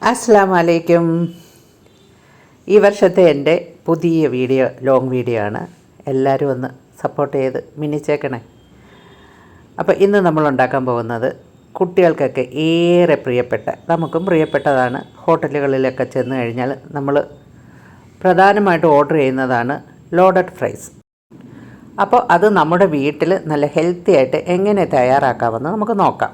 അസ്സലാമു അലൈക്കും. ഈ വർഷത്തെ എൻ്റെ പുതിയ ലോങ് വീഡിയോ ആണ്. എല്ലാവരും ഒന്ന് സപ്പോർട്ട് ചെയ്ത് മിന്നിച്ചേക്കണേ. അപ്പോൾ ഇന്ന് നമ്മൾ ഉണ്ടാക്കാൻ പോകുന്നത് കുട്ടികൾക്കൊക്കെ ഏറെ പ്രിയപ്പെട്ട, നമുക്കും പ്രിയപ്പെട്ടതാണ്. ഹോട്ടലുകളിലൊക്കെ ചെന്ന് കഴിഞ്ഞാൽ നമ്മൾ പ്രധാനമായിട്ട് ഓർഡർ ചെയ്യുന്നതാണ് ലോഡഡ് ഫ്രൈസ്. അപ്പോൾ അത് നമ്മുടെ വീട്ടിൽ നല്ല ഹെൽത്തി ആയിട്ട് എങ്ങനെ തയ്യാറാക്കാമെന്ന് നമുക്ക് നോക്കാം.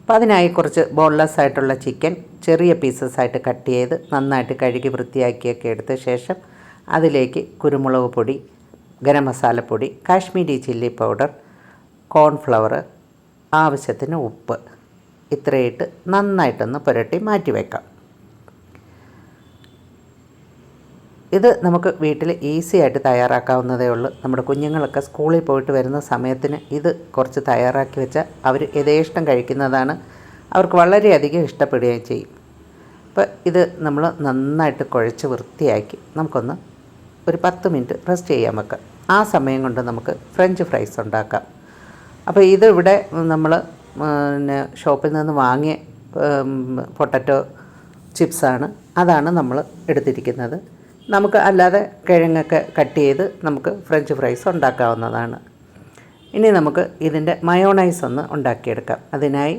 അപ്പോൾ അതിനായി കുറച്ച് ബോൺലെസ് ആയിട്ടുള്ള ചിക്കൻ ചെറിയ പീസസ് ആയിട്ട് കട്ട് ചെയ്ത് നന്നായിട്ട് കഴുകി വൃത്തിയാക്കിയൊക്കെ എടുത്ത ശേഷം അതിലേക്ക് കുരുമുളക് പൊടി, ഗരം മസാലപ്പൊടി, കാശ്മീരി ചില്ലി പൗഡർ, കോൺഫ്ലവർ, ആവശ്യത്തിന് ഉപ്പ് ഇത്രയിട്ട് നന്നായിട്ടൊന്ന് പുരട്ടി മാറ്റി വയ്ക്കാം. ഇത് നമുക്ക് വീട്ടിൽ ഈസി ആയിട്ട് തയ്യാറാക്കാവുന്നതേ ഉള്ളൂ. നമ്മുടെ കുഞ്ഞുങ്ങളൊക്കെ സ്കൂളിൽ പോയിട്ട് വരുന്ന സമയത്തിന് ഇത് കുറച്ച് തയ്യാറാക്കി വെച്ചാൽ അവർ യഥേഷ്ടം കഴിക്കുന്നതാണ്. അവർക്ക് വളരെയധികം ഇഷ്ടപ്പെടുകയും ചെയ്യും. അപ്പോൾ ഇത് നമ്മൾ നന്നായിട്ട് കുഴച്ച് വൃത്തിയാക്കി നമുക്കൊന്ന് ഒരു 10 മിനിറ്റ് റെസ്റ്റ് ചെയ്യാൻ വെക്കാം. ആ സമയം കൊണ്ട് നമുക്ക് ഫ്രഞ്ച് ഫ്രൈസ് ഉണ്ടാക്കാം. അപ്പോൾ ഇതിവിടെ നമ്മൾ ഷോപ്പിൽ നിന്ന് വാങ്ങിയ പൊട്ടറ്റോ ചിപ്സാണ്. അതാണ് നമ്മൾ എടുത്തിരിക്കുന്നത്. നമുക്ക് അല്ലാതെ കിഴങ്ങൊക്കെ കട്ട് ചെയ്ത് നമുക്ക് ഫ്രഞ്ച് ഫ്രൈസ് ഉണ്ടാക്കാവുന്നതാണ്. ഇനി നമുക്ക് ഇതിൻ്റെ മയോണൈസ് ഒന്ന് ഉണ്ടാക്കിയെടുക്കാം. അതിനായി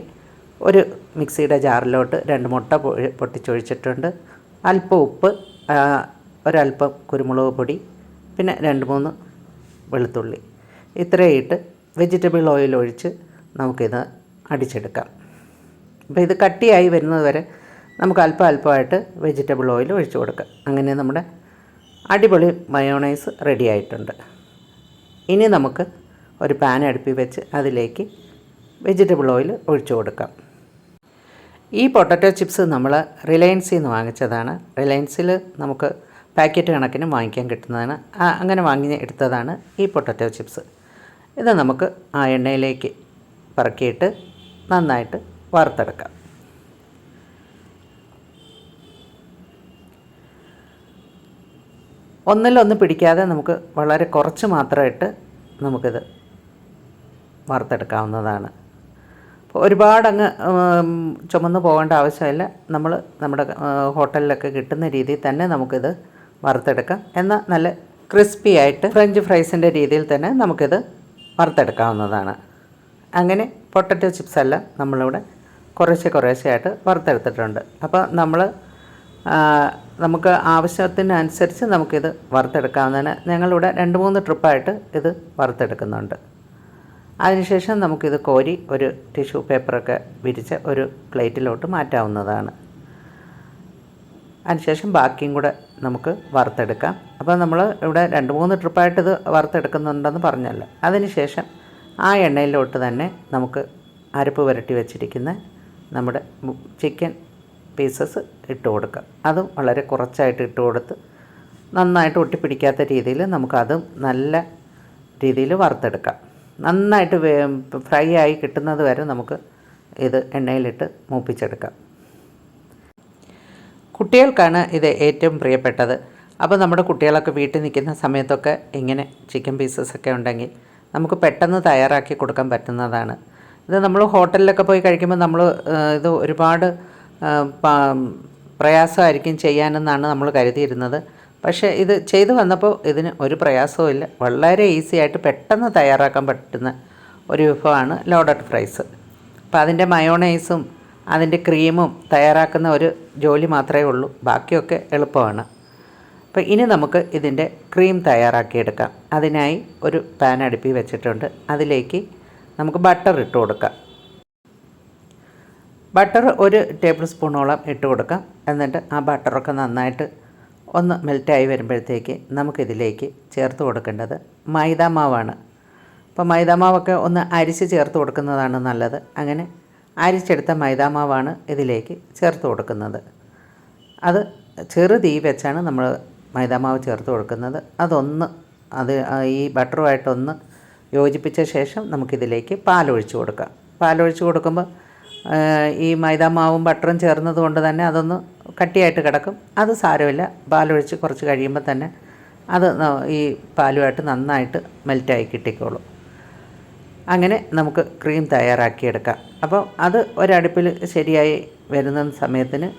ഒരു മിക്സിയുടെ ജാറിലോട്ട് 2 മുട്ട പൊട്ടിച്ചൊഴിച്ചിട്ടുണ്ട്. അല്പം ഉപ്പ്, ഒരല്പം കുരുമുളക് പൊടി, പിന്നെ 2-3 വെളുത്തുള്ളി ഇത്രയിട്ട് വെജിറ്റബിൾ ഓയിൽ ഒഴിച്ച് നമുക്കിത് അടിച്ചെടുക്കാം. അപ്പോൾ ഇത് കട്ടിയായി വരുന്നത് വരെ നമുക്ക് അല്പമായിട്ട് വെജിറ്റബിൾ ഓയിൽ ഒഴിച്ചു കൊടുക്കാം. അങ്ങനെ നമ്മുടെ അടിപൊളി മയോണൈസ് റെഡി ആയിട്ടുണ്ട്. ഇനി നമുക്ക് ഒരു പാൻ അടുപ്പിൽ വെച്ച് അതിലേക്ക് വെജിറ്റബിൾ ഓയിൽ ഒഴിച്ചു കൊടുക്കാം. ഈ പൊട്ടറ്റോ ചിപ്സ് നമ്മൾ റിലയൻസിൽ നിന്ന് വാങ്ങിച്ചതാണ്. റിലയൻസിൽ നമുക്ക് പാക്കറ്റ് കണക്കിന് വാങ്ങിക്കാൻ കിട്ടുന്നതാണ്. അങ്ങനെ വാങ്ങി എടുത്തതാണ് ഈ പൊട്ടറ്റോ ചിപ്സ്. ഇത് നമുക്ക് ആ എണ്ണയിലേക്ക് പറക്കിയിട്ട് നന്നായിട്ട് വറുത്തെടുക്കാം. ഒന്നിലൊന്ന് പിടിക്കാതെ നമുക്ക് വളരെ കുറച്ച് മാത്രമായിട്ട് നമുക്കിത് വറുത്തെടുക്കാവുന്നതാണ്. അപ്പോൾ ഒരുപാടങ്ങ് ചുമന്ന് പോകേണ്ട ആവശ്യമില്ല. നമ്മുടെ ഹോട്ടലിലൊക്കെ കിട്ടുന്ന രീതിയിൽ തന്നെ നമുക്കിത് വറുത്തെടുക്കാം. എന്നാൽ നല്ല ക്രിസ്പി ആയിട്ട് ഫ്രഞ്ച് ഫ്രൈസിൻ്റെ രീതിയിൽ തന്നെ നമുക്കിത് വറുത്തെടുക്കാവുന്നതാണ്. അങ്ങനെ പൊട്ടറ്റോ ചിപ്സ് എല്ലാം നമ്മളിവിടെ കുറേശ്ശെയായിട്ട് വറുത്തെടുത്തിട്ടുണ്ട്. അപ്പോൾ നമുക്ക് ആവശ്യത്തിനനുസരിച്ച് നമുക്കിത് വറുത്തെടുക്കാവുന്നതിന് ഞങ്ങളിവിടെ 2-3 ട്രിപ്പായിട്ട് ഇത് വറുത്തെടുക്കുന്നുണ്ട്. അതിനുശേഷം നമുക്കിത് കോരി ഒരു ടിഷ്യൂ പേപ്പറൊക്കെ വിരിച്ച് ഒരു പ്ലേറ്റിലോട്ട് മാറ്റാവുന്നതാണ്. അതിനുശേഷം ബാക്കിയും കൂടെ നമുക്ക് വറുത്തെടുക്കാം. അപ്പോൾ നമ്മൾ ഇവിടെ 2-3 ട്രിപ്പായിട്ട് ഇത് വറുത്തെടുക്കുന്നുണ്ടെന്ന് പറഞ്ഞല്ലോ. അതിനുശേഷം ആ എണ്ണയിലോട്ട് തന്നെ നമുക്ക് അരപ്പ് പുരട്ടി വെച്ചിരിക്കുന്ന നമ്മുടെ ചിക്കൻ പീസസ് ഇട്ട് കൊടുക്കാം. അതും വളരെ കുറച്ചായിട്ട് ഇട്ട് കൊടുത്ത് നന്നായിട്ട് ഒട്ടിപ്പിടിക്കാത്ത രീതിയിൽ നമുക്കതും നല്ല രീതിയിൽ വറുത്തെടുക്കാം. നന്നായിട്ട് ഫ്രൈ ആയി കിട്ടുന്നത് വരെ നമുക്ക് ഇത് എണ്ണയിലിട്ട് മൂപ്പിച്ചെടുക്കാം. കുട്ടികൾക്കാണ് ഇത് ഏറ്റവും പ്രിയപ്പെട്ടത്. അപ്പോൾ നമ്മുടെ കുട്ടികളൊക്കെ വീട്ടിൽ നിൽക്കുന്ന സമയത്തൊക്കെ ഇങ്ങനെ ചിക്കൻ പീസസൊക്കെ ഉണ്ടെങ്കിൽ നമുക്ക് പെട്ടെന്ന് തയ്യാറാക്കി കൊടുക്കാൻ പറ്റുന്നതാണ്. ഇത് നമ്മൾ ഹോട്ടലിലൊക്കെ പോയി കഴിക്കുമ്പോൾ നമ്മൾ ഇത് ഒരുപാട് പ്രയാസമായിരിക്കും ചെയ്യാനെന്നാണ് നമ്മൾ കരുതിയിരുന്നത്. പക്ഷേ ഇത് ചെയ്തു വന്നപ്പോൾ ഇതിന് ഒരു പ്രയാസവും ഇല്ല. വളരെ ഈസി ആയിട്ട് പെട്ടെന്ന് തയ്യാറാക്കാൻ പറ്റുന്ന ഒരു വിഭവമാണ് ലോഡഡ് ഫ്രൈസ്. അപ്പോൾ അതിൻ്റെ മയോണൈസും അതിൻ്റെ ക്രീമും തയ്യാറാക്കുന്ന ഒരു ജോലി മാത്രമേ ഉള്ളൂ. ബാക്കിയൊക്കെ എളുപ്പമാണ്. അപ്പോൾ ഇനി നമുക്ക് ഇതിൻ്റെ ക്രീം തയ്യാറാക്കിയെടുക്കാം. അതിനായി ഒരു പാൻ അടുപ്പിൽ വെച്ചിട്ടുണ്ട്. അതിലേക്ക് നമുക്ക് ബട്ടർ ഇട്ട് കൊടുക്കാം. ബട്ടർ 1 ടേബിൾ സ്പൂണോളം ഇട്ട് കൊടുക്കാം. എന്നിട്ട് ആ ബട്ടറൊക്കെ നന്നായിട്ട് ഒന്ന് മെൽറ്റായി വരുമ്പോഴത്തേക്ക് നമുക്കിതിലേക്ക് ചേർത്ത് കൊടുക്കേണ്ടത് മൈദാമാവാണ്. അപ്പോൾ മൈദാമാവൊക്കെ ഒന്ന് അരിച്ച് ചേർത്ത് കൊടുക്കുന്നതാണ് നല്ലത്. അങ്ങനെ അരിച്ചെടുത്ത മൈദാമാവാണ് ഇതിലേക്ക് ചേർത്ത് കൊടുക്കുന്നത്. അത് ചെറു തീ വെച്ചാണ് നമ്മൾ മൈദാമാവ് ചേർത്ത് കൊടുക്കുന്നത്. ഈ ബട്ടറുമായിട്ടൊന്ന് യോജിപ്പിച്ച ശേഷം നമുക്കിതിലേക്ക് പാലൊഴിച്ച് കൊടുക്കാം. പാലൊഴിച്ച് കൊടുക്കുമ്പോൾ ഈ മൈദാമാവും ബട്ടറും ചേർന്നത് കൊണ്ട് തന്നെ അതൊന്ന് കട്ടിയായിട്ട് കിടക്കും. അത് സാരമില്ല. പാലൊഴിച്ച് കുറച്ച് കഴിയുമ്പോൾ തന്നെ അത് ഈ പാലുമായിട്ട് നന്നായിട്ട് മെൽറ്റായി കിട്ടിക്കോളും. അങ്ങനെ നമുക്ക് ക്രീം തയ്യാറാക്കിയെടുക്കാം. അപ്പോൾ അത് ഒരടുപ്പിൽ ശരിയായി വരുന്ന സമയത്തിന്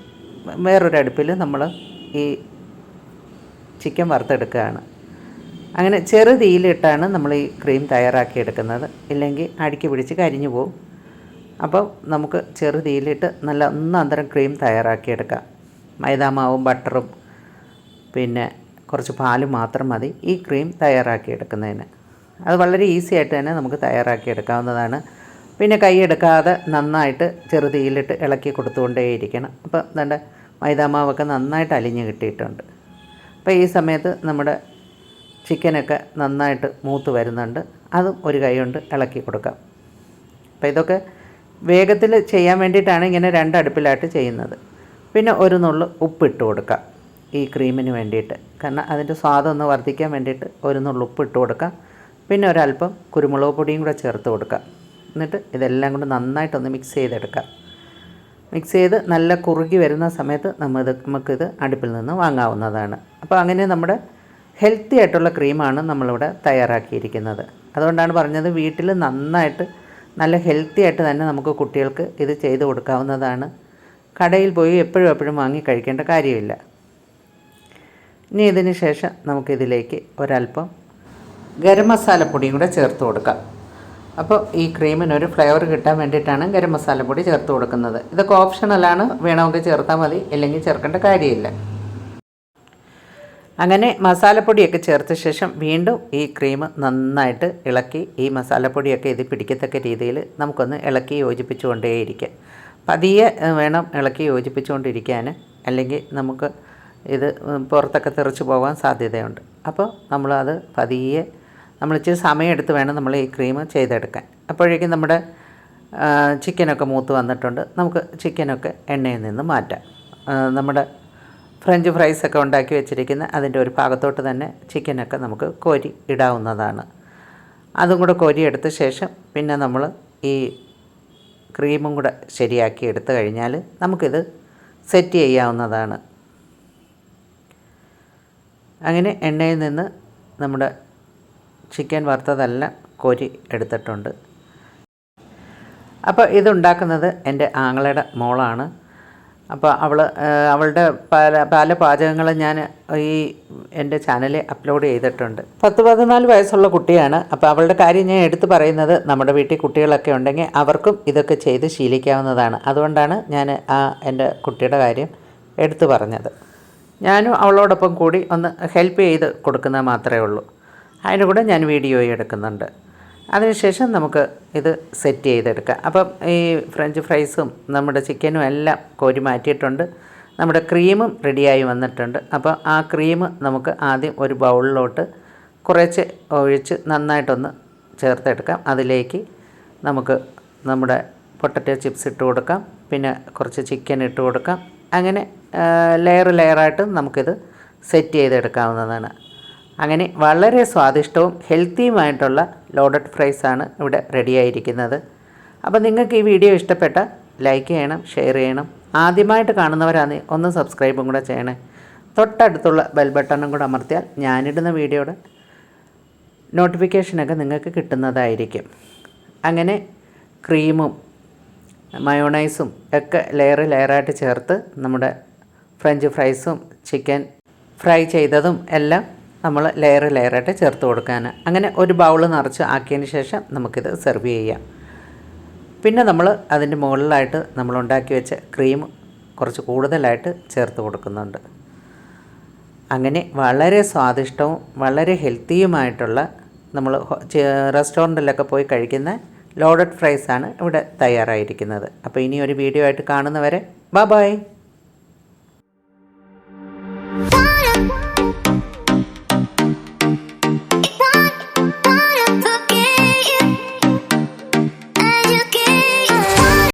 വേറൊരു അടുപ്പിൽ നമ്മൾ ഈ ചിക്കൻ വറുത്തെടുക്കുകയാണ്. അങ്ങനെ ചെറു തീയിലിട്ടാണ് നമ്മൾ ഈ ക്രീം തയ്യാറാക്കിയെടുക്കുന്നത്, ഇല്ലെങ്കിൽ അടിക്ക് പിടിച്ച് കരിഞ്ഞു പോകും. അപ്പോൾ നമുക്ക് ചെറു തീയിലിട്ട് നല്ല ഒന്നാന്തരം ക്രീം തയ്യാറാക്കിയെടുക്കാം. മൈദാമാവും ബട്ടറും പിന്നെ കുറച്ച് പാലും മാത്രം മതി ഈ ക്രീം തയ്യാറാക്കിയെടുക്കുന്നതിന്. അത് വളരെ ഈസി ആയിട്ട് തന്നെ നമുക്ക് തയ്യാറാക്കിയെടുക്കാവുന്നതാണ്. പിന്നെ കൈയെടുക്കാതെ നന്നായിട്ട് ചെറു തീയിലിട്ട് ഇളക്കി കൊടുത്തുകൊണ്ടേയിരിക്കണം. അപ്പോൾ എന്താ മൈദാമാവൊക്കെ നന്നായിട്ട് അലിഞ്ഞ് കിട്ടിയിട്ടുണ്ട്. അപ്പോൾ ഈ സമയത്ത് നമ്മുടെ ചിക്കനൊക്കെ നന്നായിട്ട് മൂത്ത് വരുന്നുണ്ട്. അതും ഒരു കൈ കൊണ്ട് ഇളക്കി കൊടുക്കാം. അപ്പോൾ ഇതൊക്കെ വേഗത്തിൽ ചെയ്യാൻ വേണ്ടിയിട്ടാണ് ഇങ്ങനെ രണ്ടടുപ്പിലായിട്ട് ചെയ്യുന്നത്. പിന്നെ ഒരു നുള്ളു ഉപ്പിട്ട് കൊടുക്കാം ഈ ക്രീമിന് വേണ്ടിയിട്ട്, കാരണം അതിൻ്റെ സ്വാദൊന്ന് വർദ്ധിക്കാൻ വേണ്ടിയിട്ട് ഒരു നുള്ളു ഉപ്പിട്ട് കൊടുക്കാം. പിന്നെ ഒരല്പം കുരുമുളക് പൊടിയും കൂടെ ചേർത്ത് കൊടുക്കാം. എന്നിട്ട് ഇതെല്ലാം കൊണ്ട് നന്നായിട്ടൊന്ന് മിക്സ് ചെയ്തെടുക്കാം. മിക്സ് ചെയ്ത് നല്ല കുറുകി വരുന്ന സമയത്ത് നമുക്കിത് അടുപ്പിൽ നിന്ന് വാങ്ങാവുന്നതാണ്. അപ്പോൾ അങ്ങനെ നമ്മുടെ ഹെൽത്തി ആയിട്ടുള്ള ക്രീമാണ് നമ്മളിവിടെ തയ്യാറാക്കിയിരിക്കുന്നത്. അതുകൊണ്ടാണ് പറഞ്ഞത് വീട്ടിൽ നന്നായിട്ട് നല്ല ഹെൽത്തി ആയിട്ട് തന്നെ നമുക്ക് കുട്ടികൾക്ക് ഇത് ചെയ്ത് കൊടുക്കാവുന്നതാണ്. കടയിൽ പോയി എപ്പോഴും വാങ്ങി കഴിക്കേണ്ട കാര്യമില്ല. ഇനി ഇതിന് ശേഷം നമുക്കിതിലേക്ക് ഒരല്പം ഗരം മസാലപ്പൊടിയും കൂടെ ചേർത്ത് കൊടുക്കാം. അപ്പോൾ ഈ ക്രീമിനൊരു ഫ്ലേവർ കിട്ടാൻ വേണ്ടിയിട്ടാണ് ഗരം മസാലപ്പൊടി ചേർത്ത് കൊടുക്കുന്നത്. ഇതൊക്കെ ഓപ്ഷണലാണ്, വേണമെങ്കിൽ ചേർത്താൽ മതി, ഇല്ലെങ്കിൽ ചേർക്കേണ്ട കാര്യമില്ല. അങ്ങനെ മസാലപ്പൊടിയൊക്കെ ചേർത്ത ശേഷം വീണ്ടും ഈ ക്രീം നന്നായിട്ട് ഇളക്കി ഈ മസാലപ്പൊടിയൊക്കെ ഇത് പിടിക്കത്തക്ക രീതിയിൽ നമുക്കൊന്ന് ഇളക്കി യോജിപ്പിച്ചുകൊണ്ടേയിരിക്കാം. പതിയെ വേണം ഇളക്കി യോജിപ്പിച്ചുകൊണ്ടിരിക്കാൻ, അല്ലെങ്കിൽ നമുക്ക് ഇത് പുറത്തൊക്കെ തെറിച്ച് പോകാൻ സാധ്യതയുണ്ട്. അപ്പോൾ നമ്മളത് പതിയെ ഇച്ചിരി സമയമെടുത്ത് വേണം നമ്മൾ ഈ ക്രീം ചെയ്തെടുക്കാൻ. അപ്പോഴേക്കും നമ്മുടെ ചിക്കനൊക്കെ മൂത്ത് വന്നിട്ടുണ്ട്. നമുക്ക് ചിക്കനൊക്കെ എണ്ണയിൽ നിന്ന് മാറ്റാം. നമ്മുടെ ഫ്രഞ്ച് ഫ്രൈസൊക്കെ ഉണ്ടാക്കി വെച്ചിരിക്കുന്ന അതിൻ്റെ ഒരു ഭാഗത്തോട്ട് തന്നെ ചിക്കനൊക്കെ നമുക്ക് കോരി ഇടാവുന്നതാണ്. അതും കൂടെ കോരി എടുത്ത ശേഷം പിന്നെ നമ്മൾ ഈ ക്രീമും കൂടെ ശരിയാക്കി എടുത്തു കഴിഞ്ഞാൽ നമുക്കിത് സെറ്റ് ചെയ്യാവുന്നതാണ്. അങ്ങനെ എണ്ണയിൽ നിന്ന് നമ്മുടെ ചിക്കൻ വറുത്തതെല്ലാം കോരി എടുത്തിട്ടുണ്ട്. അപ്പോൾ ഇതുണ്ടാക്കുന്നത് എൻ്റെ ആങ്ങളയുടെ മോളാണ്. അപ്പോൾ അവളുടെ പല പാചകങ്ങളും ഞാൻ ഈ എൻ്റെ ചാനലിൽ അപ്ലോഡ് ചെയ്തിട്ടുണ്ട്. 10-14 വയസ്സുള്ള കുട്ടിയാണ്. അപ്പോൾ അവളുടെ കാര്യം ഞാൻ എടുത്തു പറയുന്നത്, നമ്മുടെ വീട്ടിൽ കുട്ടികളൊക്കെ ഉണ്ടെങ്കിൽ അവർക്കും ഇതൊക്കെ ചെയ്ത് ശീലിക്കാവുന്നതാണ്. അതുകൊണ്ടാണ് ഞാൻ എൻ്റെ കുട്ടിയുടെ കാര്യം എടുത്തു പറഞ്ഞത്. ഞാനും അവളോടൊപ്പം കൂടി ഒന്ന് ഹെൽപ്പ് ചെയ്ത് കൊടുക്കുന്നത് മാത്രമേ ഉള്ളൂ. അതിന് കൂടെ ഞാൻ വീഡിയോ എടുക്കുന്നുണ്ട്. അതിനുശേഷം നമുക്ക് ഇത് സെറ്റ് ചെയ്തെടുക്കാം. അപ്പം ഈ ഫ്രഞ്ച് ഫ്രൈസും നമ്മുടെ ചിക്കനും എല്ലാം കോരി മാറ്റിയിട്ടുണ്ട്. നമ്മുടെ ക്രീമും റെഡിയായി വന്നിട്ടുണ്ട്. അപ്പോൾ ആ ക്രീം നമുക്ക് ആദ്യം ഒരു ബൗളിലോട്ട് കുറച്ച് ഒഴിച്ച് നന്നായിട്ടൊന്ന് ചേർത്തെടുക്കാം. അതിലേക്ക് നമുക്ക് നമ്മുടെ പൊട്ടറ്റോ ചിപ്സ് ഇട്ട് കൊടുക്കാം. പിന്നെ കുറച്ച് ചിക്കൻ ഇട്ട് കൊടുക്കാം. അങ്ങനെ ലെയറായിട്ട് നമുക്കിത് സെറ്റ് ചെയ്തെടുക്കാവുന്നതാണ്. അങ്ങനെ വളരെ സ്വാദിഷ്ടവും ഹെൽത്തിയുമായിട്ടുള്ള ലോഡഡ് ഫ്രൈസാണ് ഇവിടെ റെഡിയായിരിക്കുന്നത്. അപ്പോൾ നിങ്ങൾക്ക് ഈ വീഡിയോ ഇഷ്ടപ്പെട്ടാൽ ലൈക്ക് ചെയ്യണം, ഷെയർ ചെയ്യണം. ആദ്യമായിട്ട് കാണുന്നവരാണെങ്കിൽ ഒന്ന് സബ്സ്ക്രൈബും കൂടെ ചെയ്യണേ. തൊട്ടടുത്തുള്ള ബെൽ ബട്ടണും കൂടെ അമർത്തിയാൽ ഞാനിടുന്ന വീഡിയോയുടെ നോട്ടിഫിക്കേഷനൊക്കെ നിങ്ങൾക്ക് കിട്ടുന്നതായിരിക്കും. അങ്ങനെ ക്രീമും മയോണൈസും ഒക്കെ ലെയറായിട്ട് ചേർത്ത് നമ്മുടെ ഫ്രഞ്ച് ഫ്രൈസും ചിക്കൻ ഫ്രൈ ചെയ്തതും എല്ലാം നമ്മൾ ലെയറായിട്ട് ചേർത്ത് കൊടുക്കാൻ. അങ്ങനെ ഒരു ബൗൾ നിറച്ച് ആക്കിയതിന് ശേഷം നമുക്കിത് സെർവ് ചെയ്യാം. പിന്നെ നമ്മൾ അതിൻ്റെ മുകളിലായിട്ട് നമ്മൾ ഉണ്ടാക്കി വെച്ച ക്രീം കുറച്ച് കൂടുതലായിട്ട് ചേർത്ത് കൊടുക്കുന്നുണ്ട്. അങ്ങനെ വളരെ സ്വാദിഷ്ടവും വളരെ ഹെൽത്തിയുമായിട്ടുള്ള നമ്മൾ റെസ്റ്റോറൻറ്റിലൊക്കെ പോയി കഴിക്കുന്ന ലോഡഡ് ഫ്രൈസാണ് ഇവിടെ തയ്യാറായിരിക്കുന്നത്. അപ്പോൾ ഇനി ഒരു വീഡിയോ ആയിട്ട് കാണുന്നവരെ ബൈ.